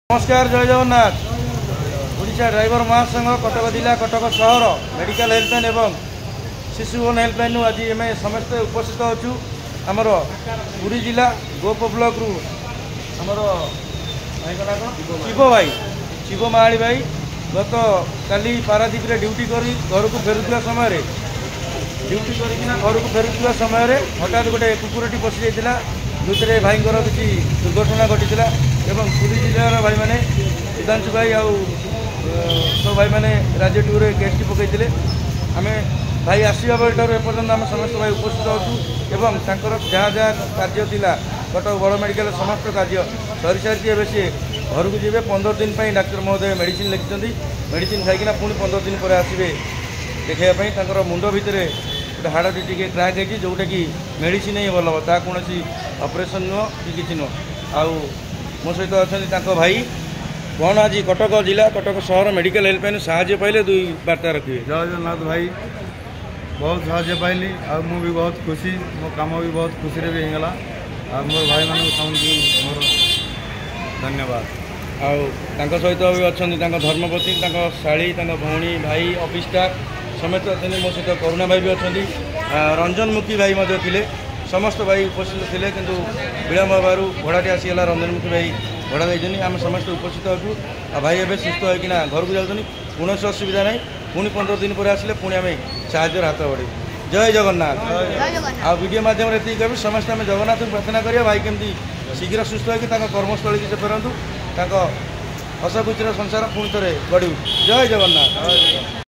नमस्कार जय जगन्नाथ। ओडिशा ड्राइवर महासंघ कटक जिला कटक सहर मेडिकल हेल्पलाइन एवं शिशुभवन हेल्पलाइन आज आम समस्त उपस्थित अच्छु आमर पुरी जिला गोप ब्लॉक रु आमर शिव महाली भाई गत काली पारादीप ड्यूटी कर घर को फेरुवा समय हठात गोटे कुकुरटी पशि जाता जो भाई किसी दुर्घटना घटी एवं पुरी जिलार भाई मैंने सुधांशु भाई आउ सब भाई मैंने राज्य टूर केसटी पकईले आम भाई आसवा बेलू एपर्तंत आम समस्त भाई उपस्थित होचु जहाँ जहाँ कार्य थिला कटक बड़ मेडिकल समस्त कार्य सरी सारी एवं सी घर को जी 15 दिन डाक्तर महोदय मेडिसिन लिखिं मेडिसिन खाईकिना पुणी 15 दिन पर आसवे देखापी मुंड भितर गोटे हाड़टी टी क्राक है जोटा कि मेडिसिन ही भल हम ता कौन ऑपरेशन नुह कि किसी नुह आउ मो सहित अच्छा भाई कौन आज कटक जिला कटक सहर मेडिकल हेल्पलाइन साहाय्य पाइले दुई वार्ता रखिए। जय जगन्नाथ भाई बहुत साहाय्य पाइली आ मु भी बहुत खुशी मो काम भी बहुत खुशी रे भी होगला आ मोर भाई मान मोर धन्यवाद। आउ सहित भी अच्छा धर्मपत्नी शाड़ी भौणी भाई ऑफिस स्टाफ समेत अच्छे मो सहित करुणा भाई भी अच्छा रंजन मुखी भाई थे समस्त भाई उपस्थित थे किंतु विलम्ब हबार भड़ाटी आसीगला रंजन मुखी भाई भड़ा देते आम समस्त उपस्थित अच्छु आ भाई एवं सुस्थ होना घर को जाऊँ कौन असुविधा ना पुणी 15 दिन पर आसिले पुणी आम साहाय्य हाथ बढ़े। जय जगन्नाथ। आ वीडियो माध्यम ये कह समस्त आम जगन्नाथ को प्रार्थना करिए भाई केमती शीघ्र सुस्थ होकर कर्मस्थली से फेरतु हस खुशी संसार पुणी थे गढ़। जय जगन्नाथ।